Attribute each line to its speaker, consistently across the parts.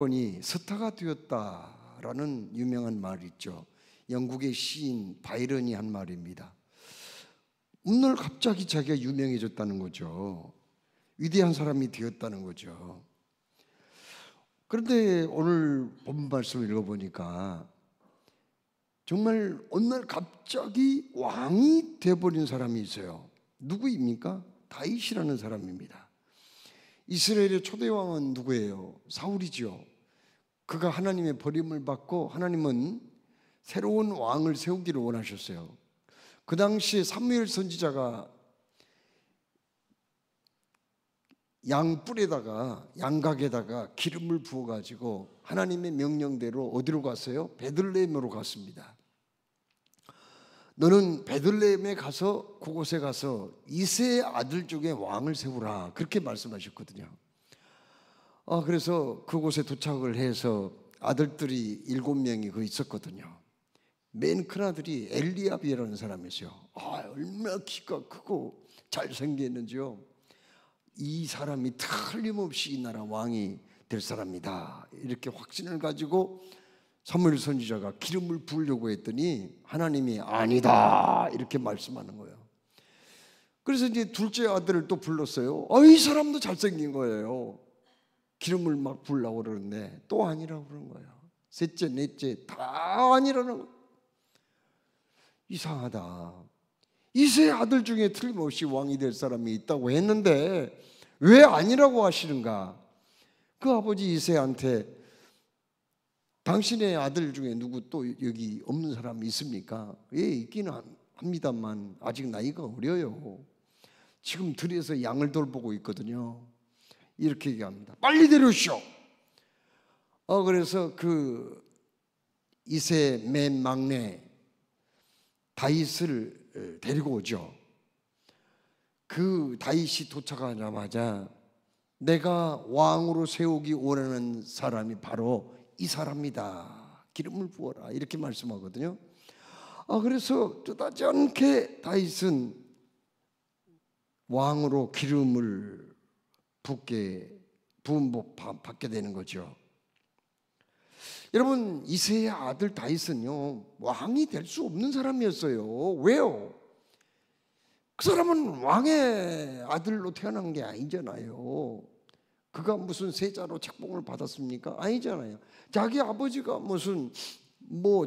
Speaker 1: 이 스타가 되었다라는 유명한 말이 있죠. 영국의 시인 바이런이 한 말입니다. 오늘 갑자기 자기가 유명해졌다는 거죠. 위대한 사람이 되었다는 거죠. 그런데 오늘 본 말씀을 읽어보니까 정말 어느 날 갑자기 왕이 되어버린 사람이 있어요. 누구입니까? 다윗이라는 사람입니다. 이스라엘의 초대 왕은 누구예요? 사울이죠. 그가 하나님의 버림을 받고 하나님은 새로운 왕을 세우기를 원하셨어요. 그 당시에 사무엘 선지자가 양뿔에다가 양각에다가 기름을 부어가지고 하나님의 명령대로 어디로 갔어요? 베들레헴으로 갔습니다. 너는 베들레헴에 가서 그곳에 가서 이새의 아들 중에 왕을 세우라, 그렇게 말씀하셨거든요. 그래서 그곳에 도착을 해서 아들들이 7명이 그 있었거든요. 맨 큰아들이 엘리압이라는 사람이었어요. 얼마나 키가 크고 잘생겼는지요. 이 사람이 틀림없이 이 나라 왕이 될 사람이다, 이렇게 확신을 가지고 사무엘 선지자가 기름을 부으려고 했더니 하나님이 아니다, 이렇게 말씀하는 거예요. 그래서 이제 둘째 아들을 또 불렀어요. 이 사람도 잘생긴 거예요. 기름을 막 부으려고 그러는데 또 아니라고 그러는 거예요. 셋째, 넷째 다 아니라는 거예요. 이상하다. 이새의 아들 중에 틀림없이 왕이 될 사람이 있다고 했는데 왜 아니라고 하시는가? 그 아버지 이새한테 당신의 아들 중에 누구 또 여기 없는 사람이 있습니까? 예, 있기는 합니다만 아직 나이가 어려요. 지금 들에서 양을 돌보고 있거든요. 이렇게 얘기합니다. 빨리 데려오시오. 그래서 그 이새 맨 막내 다윗을 데리고 오죠. 그 다윗이 도착하자마자 내가 왕으로 세우기 원하는 사람이 바로 이 사람이다, 기름을 부어라, 이렇게 말씀하거든요. 그래서 뜻하지 않게 다윗은 왕으로 기름을 부음 받게 되는 거죠. 여러분, 이새의 아들 다윗은요 왕이 될 수 없는 사람이었어요. 왜요? 그 사람은 왕의 아들로 태어난 게 아니잖아요. 그가 무슨 세자로 책봉을 받았습니까? 아니잖아요. 자기 아버지가 무슨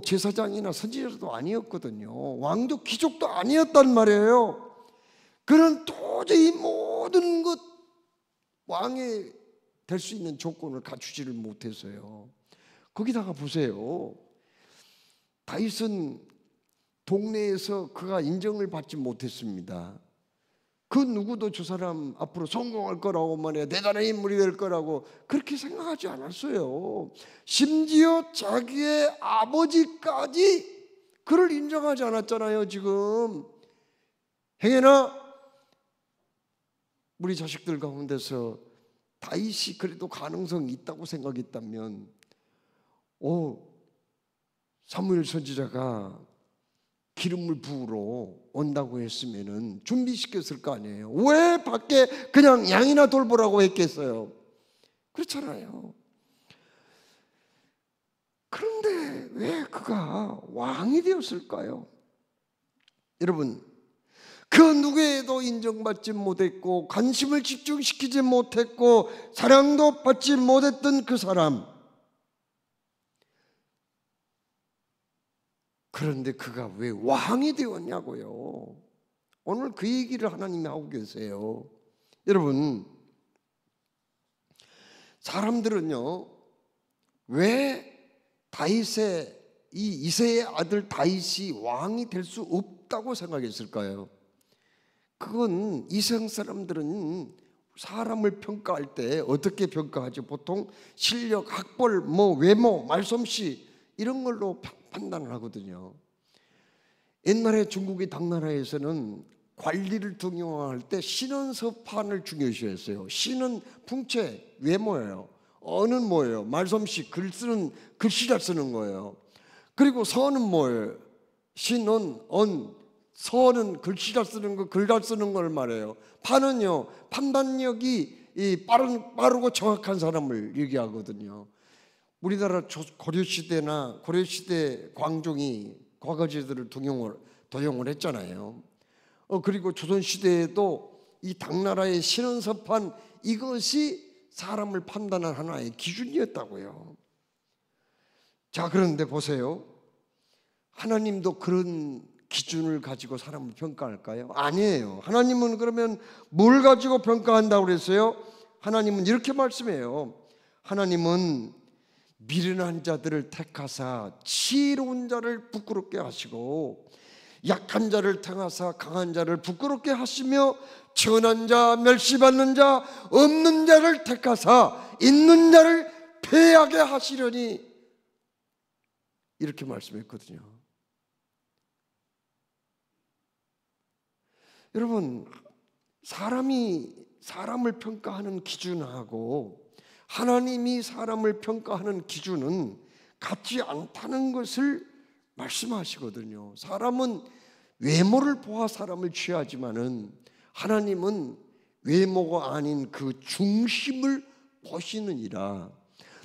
Speaker 1: 제사장이나 선지자도 아니었거든요. 왕도 귀족도 아니었단 말이에요. 그는 도저히 모든 것 왕이 될 수 있는 조건을 갖추지를 못했어요. 거기다가 보세요. 다윗은 동네에서 그가 인정을 받지 못했습니다. 그 누구도 저 사람 앞으로 성공할 거라고 말이야, 대단한 인물이 될 거라고 그렇게 생각하지 않았어요. 심지어 자기의 아버지까지 그를 인정하지 않았잖아요. 지금 행여나 우리 자식들 가운데서 다윗이 그래도 가능성이 있다고 생각했다면 사무엘 선지자가 기름을 부으러 온다고 했으면은 준비시켰을 거 아니에요. 왜 밖에 그냥 양이나 돌보라고 했겠어요? 그렇잖아요. 그런데 왜 그가 왕이 되었을까요? 여러분, 그 누구에도 인정받지 못했고 관심을 집중시키지 못했고 사랑도 받지 못했던 그 사람, 그런데 그가 왜 왕이 되었냐고요. 오늘 그 얘기를 하나님이 하고 계세요. 여러분, 사람들은요 왜 다윗의 이 이새의 아들 다윗이 왕이 될 수 없다고 생각했을까요? 그건 이성 사람들은 사람을 평가할 때 어떻게 평가하죠? 보통 실력, 학벌, 외모, 말솜씨 이런 걸로 판단을 하거든요. 옛날에 중국의 당나라에서는 관리를 등용할 때 신은 서판을 중요시했어요. 신은 풍채, 외모예요. 언은 뭐예요? 말솜씨, 글씨 잘 쓰는 거예요. 그리고 서는 뭐예요? 신은, 서는 글씨 잘 쓰는 거, 글 잘 쓰는 걸 말해요. 판은요, 판단력이 빠르고 정확한 사람을 얘기하거든요. 우리나라 고려시대나 고려시대 광종이 과거제들을 도용을 했잖아요. 그리고 조선시대에도 이 당나라의 신원서판, 이것이 사람을 판단하는 하나의 기준이었다고요. 자, 그런데 보세요. 하나님도 그런 기준을 가지고 사람을 평가할까요? 아니에요. 하나님은 그러면 뭘 가지고 평가한다고 그랬어요? 하나님은 이렇게 말씀해요. 하나님은 미련한 자들을 택하사 지혜로운 자를 부끄럽게 하시고 약한 자를 택하사 강한 자를 부끄럽게 하시며 천한 자, 멸시받는 자, 없는 자를 택하사 있는 자를 패하게 하시려니, 이렇게 말씀했거든요. 여러분, 사람이 사람을 평가하는 기준하고 하나님이 사람을 평가하는 기준은 같지 않다는 것을 말씀하시거든요. 사람은 외모를 보아 사람을 취하지만은 하나님은 외모가 아닌 그 중심을 보시느니라.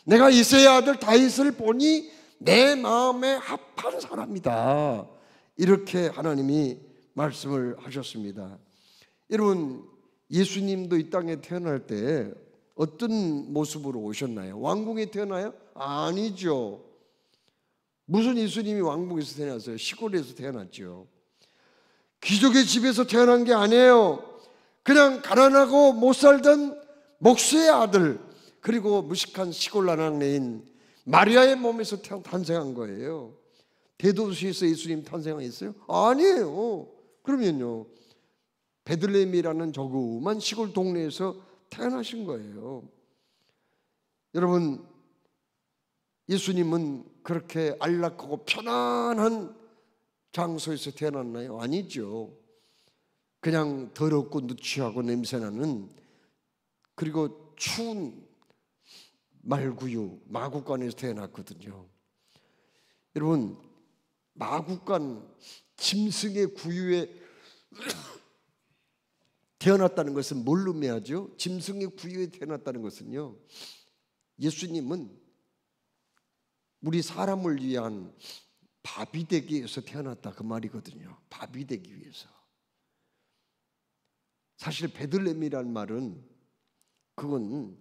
Speaker 1: 내가 이새의 아들 다윗을 보니 내 마음에 합한 사람이다, 이렇게 하나님이 말씀을 하셨습니다. 여러분, 예수님도 이 땅에 태어날 때 어떤 모습으로 오셨나요? 왕궁에 태어나요? 아니죠. 무슨 예수님이 왕궁에서 태어났어요? 시골에서 태어났죠. 귀족의 집에서 태어난 게 아니에요. 그냥 가난하고 못 살던 목수의 아들, 그리고 무식한 시골 나랑내인 마리아의 몸에서 탄생한 거예요. 대도시에서 예수님 탄생했어요? 아니에요. 그러면요, 베들레헴이라는 조그만 시골 동네에서 태어나신 거예요. 여러분, 예수님은 그렇게 안락하고 편안한 장소에서 태어났나요? 아니죠. 그냥 더럽고 누추하고 냄새나는, 그리고 추운 말구유 마구간에서 태어났거든요. 여러분, 마구간 짐승의 구유에 태어났다는 것은 뭘 의미하죠? 짐승의 구유에 태어났다는 것은요, 예수님은 우리 사람을 위한 밥이 되기 위해서 태어났다, 그 말이거든요. 밥이 되기 위해서. 사실 베들레헴이란 말은 그건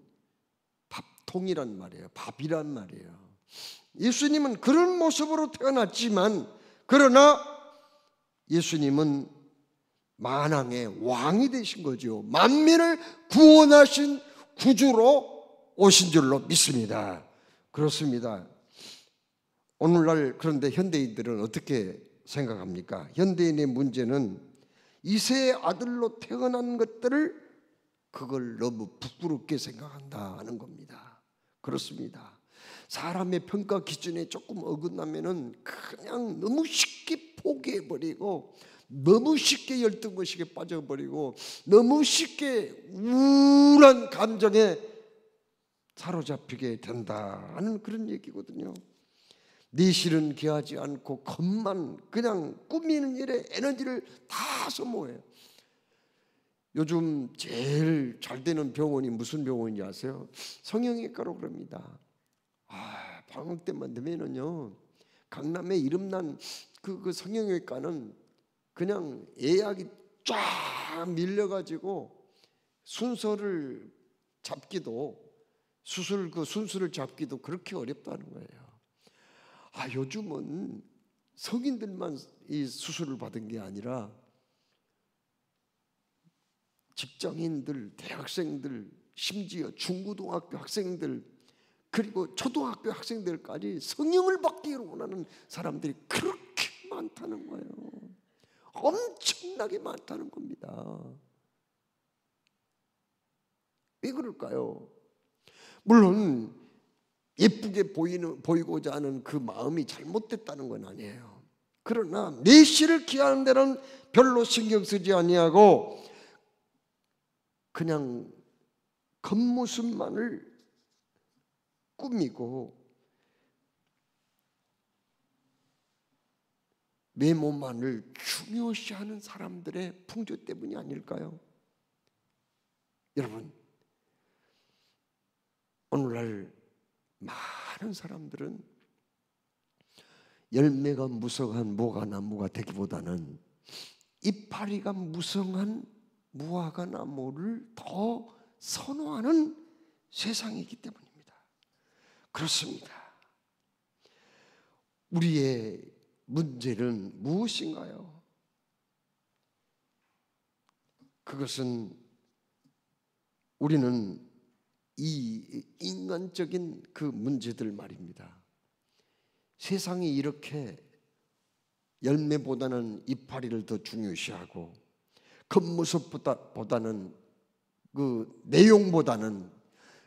Speaker 1: 밥통이란 말이에요. 밥이란 말이에요. 예수님은 그런 모습으로 태어났지만, 그러나 예수님은 만왕의 왕이 되신 거죠. 만민을 구원하신 구주로 오신 줄로 믿습니다. 그렇습니다. 오늘날 그런데 현대인들은 어떻게 생각합니까? 현대인의 문제는 이새의 아들로 태어난 것들을 그걸 너무 부끄럽게 생각한다는 겁니다. 그렇습니다. 사람의 평가 기준에 조금 어긋나면은 그냥 너무 쉽게 포기해버리고, 너무 쉽게 열등의식에 빠져버리고, 너무 쉽게 우울한 감정에 사로잡히게 된다는 그런 얘기거든요. 내실은 귀하지 않고 겉만 그냥 꾸미는 일에 에너지를 다 소모해요. 요즘 제일 잘 되는 병원이 무슨 병원인지 아세요? 성형외과로 그럽니다. 방학 때만 되면은요, 강남에 이름난 그 성형외과는 그냥 예약이 쫙 밀려가지고 순서를 잡기도, 그 순서를 잡기도 그렇게 어렵다는 거예요. 요즘은 성인들만 이 수술을 받은 게 아니라 직장인들, 대학생들, 심지어 중고등학교 학생들, 그리고 초등학교 학생들까지 성형을 받기를 원하는 사람들이 그렇게 많다는 거예요. 엄청나게 많다는 겁니다. 왜 그럴까요? 물론 예쁘게 보이고자 하는 그 마음이 잘못됐다는 건 아니에요. 그러나 내실을 기하는 데는 별로 신경 쓰지 아니하고 그냥 겉모습만을 꾸미고 외모만을 중요시하는 사람들의 풍조 때문이 아닐까요? 여러분, 오늘날 많은 사람들은 열매가 무성한 무화과나무가 되기보다는 이파리가 무성한 무화과나무를 더 선호하는 세상이기 때문입니다. 그렇습니다. 우리의 문제는 무엇인가요? 그것은 우리는 이 인간적인 그 문제들 말입니다. 세상이 이렇게 열매보다는 이파리를 더 중요시하고 겉모습보다는 그 내용보다는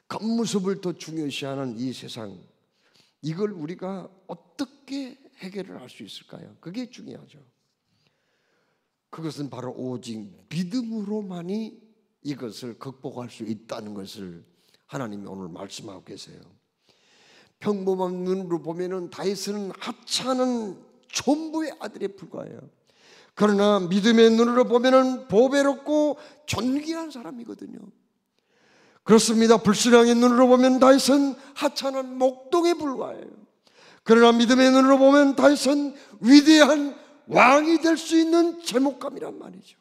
Speaker 1: 겉모습을 더 중요시하는 이 세상, 이걸 우리가 어떻게 해결을 할 수 있을까요? 그게 중요하죠. 그것은 바로 오직 믿음으로만이 이것을 극복할 수 있다는 것을 하나님이 오늘 말씀하고 계세요. 평범한 눈으로 보면은 다윗은 하찮은 촌부의 아들에 불과해요. 그러나 믿음의 눈으로 보면은 보배롭고 존귀한 사람이거든요. 그렇습니다. 불신앙의 눈으로 보면 다윗은 하찮은 목동에 불과해요. 그러나 믿음의 눈으로 보면 다윗은 위대한 왕이 될 수 있는 제목감이란 말이죠.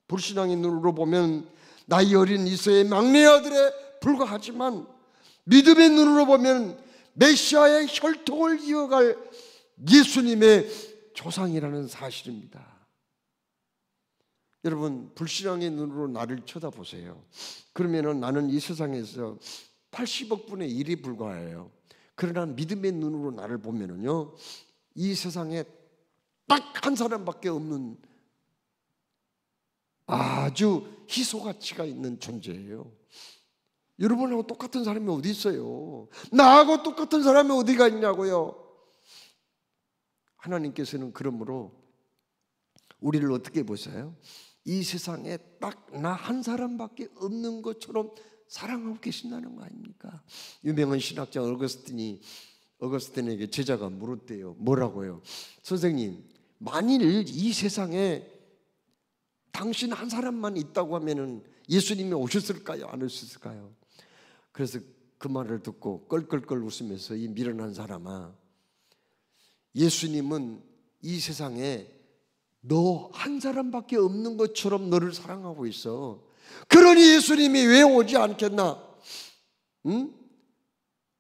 Speaker 1: 불신앙의 눈으로 보면 나이 어린 이새의 막내 아들에 불과하지만 믿음의 눈으로 보면 메시아의 혈통을 이어갈 예수님의 조상이라는 사실입니다. 여러분, 불신앙의 눈으로 나를 쳐다보세요. 그러면 나는 이 세상에서 80억 분의 1이 불과해요. 그러나 믿음의 눈으로 나를 보면은요, 이 세상에 딱 한 사람밖에 없는 아주 희소가치가 있는 존재예요. 여러분하고 똑같은 사람이 어디 있어요? 나하고 똑같은 사람이 어디가 있냐고요? 하나님께서는 그러므로 우리를 어떻게 보세요? 이 세상에 딱 나 한 사람밖에 없는 것처럼 사랑하고 계신다는 거 아닙니까? 유명한 신학자 어거스틴에게 제자가 물었대요. 뭐라고요? 선생님, 만일 이 세상에 당신 한 사람만 있다고 하면은 예수님이 오셨을까요? 안 오셨을까요? 그래서 그 말을 듣고 껄껄껄 웃으면서 이 미련한 사람아, 예수님은 이 세상에 너 한 사람밖에 없는 것처럼 너를 사랑하고 있어. 그러니 예수님이 왜 오지 않겠나? 응?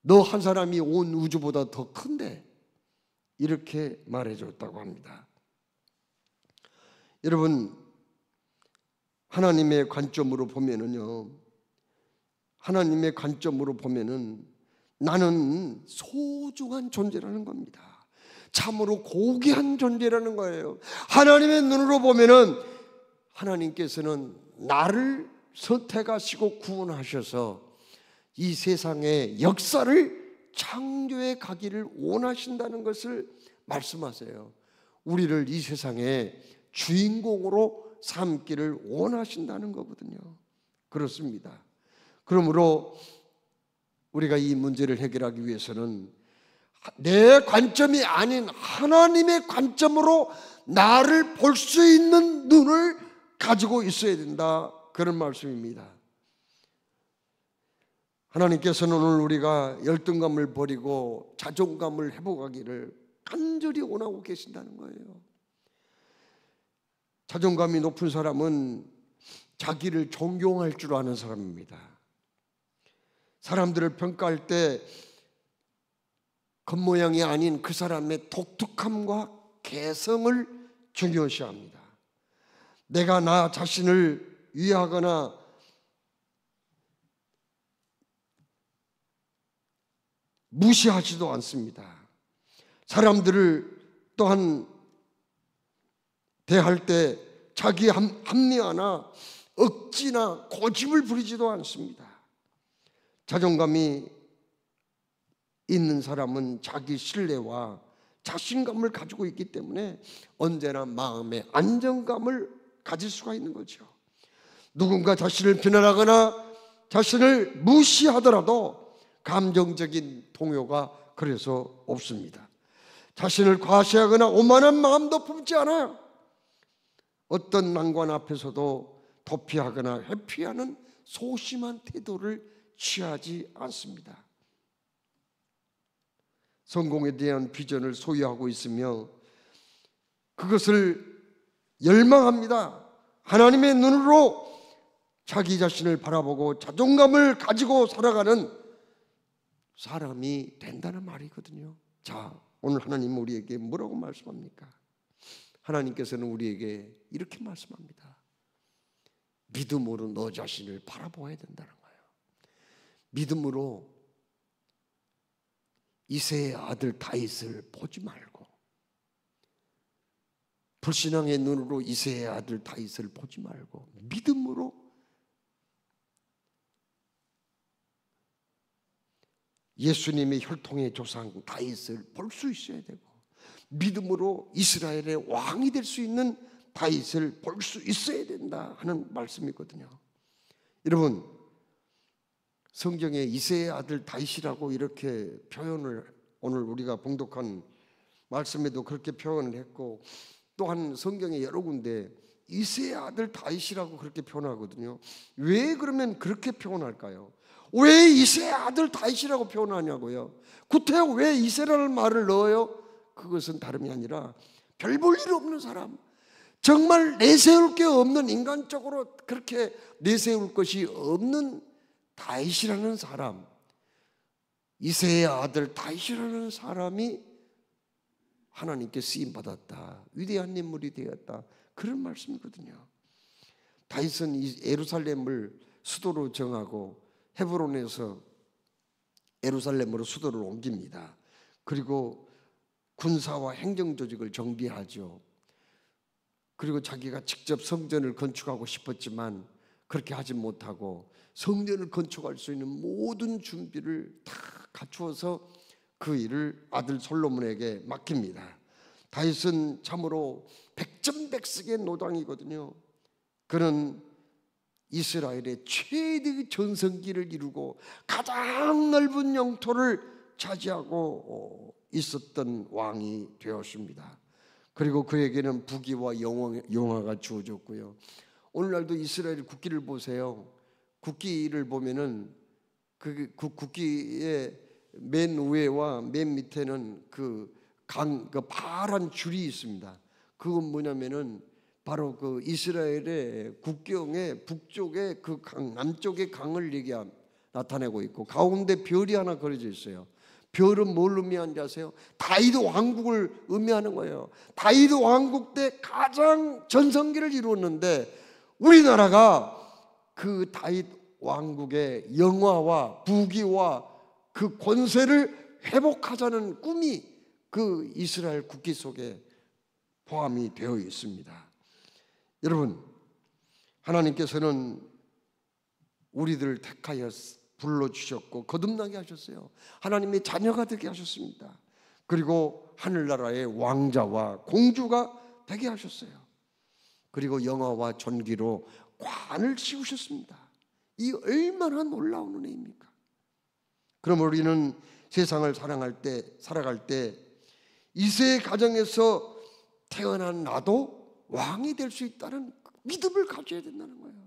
Speaker 1: 너 한 사람이 온 우주보다 더 큰데, 이렇게 말해줬다고 합니다. 여러분, 하나님의 관점으로 보면은요, 하나님의 관점으로 보면은 나는 소중한 존재라는 겁니다. 참으로 고귀한 존재라는 거예요. 하나님의 눈으로 보면은 하나님께서는 나를 선택하시고 구원하셔서 이 세상의 역사를 창조해 가기를 원하신다는 것을 말씀하세요. 우리를 이 세상의 주인공으로 삼기를 원하신다는 거거든요. 그렇습니다. 그러므로 우리가 이 문제를 해결하기 위해서는 내 관점이 아닌 하나님의 관점으로 나를 볼 수 있는 눈을 가지고 있어야 된다, 그런 말씀입니다. 하나님께서는 오늘 우리가 열등감을 버리고 자존감을 회복하기를 간절히 원하고 계신다는 거예요. 자존감이 높은 사람은 자기를 존경할 줄 아는 사람입니다. 사람들을 평가할 때 겉모양이 아닌 그 사람의 독특함과 개성을 중요시합니다. 내가 나 자신을 위하거나 무시하지도 않습니다. 사람들을 또한 대할 때 자기 합리화나 억지나 고집을 부리지도 않습니다. 자존감이 있는 사람은 자기 신뢰와 자신감을 가지고 있기 때문에 언제나 마음의 안정감을 가질 수가 있는 거죠. 누군가 자신을 비난하거나 자신을 무시하더라도 감정적인 동요가 그래서 없습니다. 자신을 과시하거나 오만한 마음도 품지 않아요. 어떤 난관 앞에서도 도피하거나 회피하는 소심한 태도를 취하지 않습니다. 성공에 대한 비전을 소유하고 있으며 그것을 열망합니다. 하나님의 눈으로 자기 자신을 바라보고 자존감을 가지고 살아가는 사람이 된다는 말이거든요. 자, 오늘 하나님 우리에게 뭐라고 말씀합니까? 하나님께서는 우리에게 이렇게 말씀합니다. 믿음으로 너 자신을 바라보아야 된다는 거예요. 믿음으로 이새의 아들 다윗을 보지 말고, 불신앙의 눈으로 이새의 아들 다윗을 보지 말고 믿음으로 예수님의 혈통의 조상 다윗을 볼 수 있어야 되고, 믿음으로 이스라엘의 왕이 될 수 있는 다윗을 볼 수 있어야 된다 하는 말씀이거든요. 여러분, 성경에 이새의 아들 다윗이라고 이렇게 표현을, 오늘 우리가 봉독한 말씀에도 그렇게 표현을 했고, 또한 성경에 여러 군데 이새의 아들 다윗이라고 그렇게 표현하거든요. 왜 그러면 그렇게 표현할까요? 왜 이새의 아들 다윗이라고 표현하냐고요? 구태여 왜 이새라는 말을 넣어요? 그것은 다름이 아니라 별 볼 일 없는 사람, 정말 내세울 게 없는, 인간적으로 그렇게 내세울 것이 없는 다윗이라는 사람, 이새의 아들 다윗이라는 사람이 하나님께 쓰임받았다, 위대한 인물이 되었다, 그런 말씀이거든요. 다윗은 예루살렘을 수도로 정하고 헤브론에서 예루살렘으로 수도를 옮깁니다. 그리고 군사와 행정 조직을 정비하죠. 그리고 자기가 직접 성전을 건축하고 싶었지만 그렇게 하지 못하고 성전을 건축할 수 있는 모든 준비를 다 갖추어서 그 일을 아들 솔로몬에게 맡깁니다. 다윗은 참으로 백전백승의 노당이거든요. 그는 이스라엘의 최대의 전성기를 이루고 가장 넓은 영토를 차지하고 있었던 왕이 되었습니다. 그리고 그에게는 부귀와 영화가 주어졌고요. 오늘날도 이스라엘 국기를 보세요. 국기를 보면은 그 국기의 맨 위에와 맨 밑에는 그 파란 줄이 있습니다. 그건 뭐냐면은 바로 그 이스라엘의 국경의 북쪽의 그 강, 남쪽의 강을 나타내고 있고, 가운데 별이 하나 그려져 있어요. 별은 뭘 의미하는지 아세요? 다윗 왕국을 의미하는 거예요. 다윗 왕국 때 가장 전성기를 이루었는데, 우리나라가 그 다윗 왕국의 영화와 부귀와 그 권세를 회복하자는 꿈이 그 이스라엘 국기 속에 포함이 되어 있습니다. 여러분, 하나님께서는 우리들을 택하여 불러주셨고 거듭나게 하셨어요. 하나님의 자녀가 되게 하셨습니다. 그리고 하늘나라의 왕자와 공주가 되게 하셨어요. 그리고 영화와 존귀로 관을 씌우셨습니다. 이 얼마나 놀라운 은혜입니까? 그럼 우리는 세상을 살아갈 때 이새의 가정에서 태어난 나도 왕이 될 수 있다는 믿음을 가져야 된다는 거예요.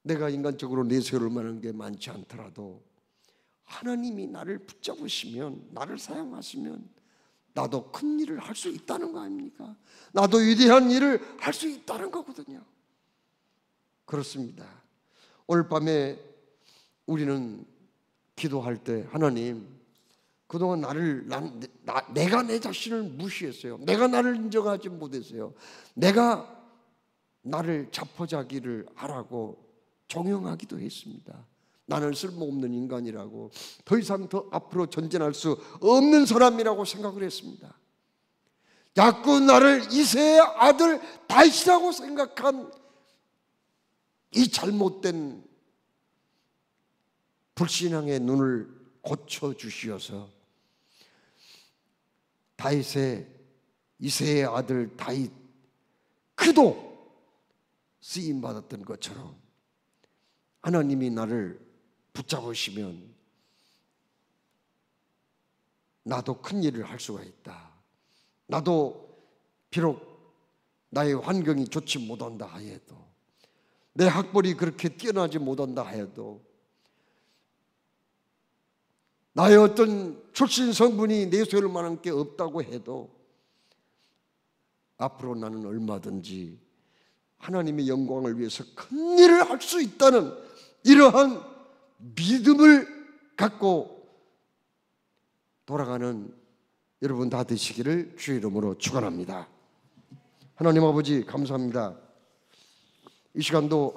Speaker 1: 내가 인간적으로 내세울 만한 게 많지 않더라도 하나님이 나를 붙잡으시면, 나를 사용하시면 나도 큰 일을 할 수 있다는 거 아닙니까? 나도 위대한 일을 할 수 있다는 거거든요. 그렇습니다. 오늘 밤에 우리는 기도할 때, 하나님, 그동안 내가 내 자신을 무시했어요. 내가 나를 인정하지 못했어요. 내가 나를 자포자기를 하라고 종용하기도 했습니다. 나는 쓸모없는 인간이라고, 더 이상 더 앞으로 전진할 수 없는 사람이라고 생각을 했습니다. 자꾸 나를 이새의 아들 다윗이라고 생각한 이 잘못된 불신앙의 눈을 고쳐주시어서 이새의 아들 다윗, 그도 쓰임받았던 것처럼 하나님이 나를 붙잡으시면 나도 큰 일을 할 수가 있다. 나도 비록 나의 환경이 좋지 못한다 하여도, 내 학벌이 그렇게 뛰어나지 못한다 하여도 나의 어떤 출신 성분이 내세울 만한 게 없다고 해도 앞으로 나는 얼마든지 하나님의 영광을 위해서 큰 일을 할 수 있다는 이러한 믿음을 갖고 돌아가는 여러분 다 되시기를 주의 이름으로 축원합니다. 하나님 아버지 감사합니다. 이 시간도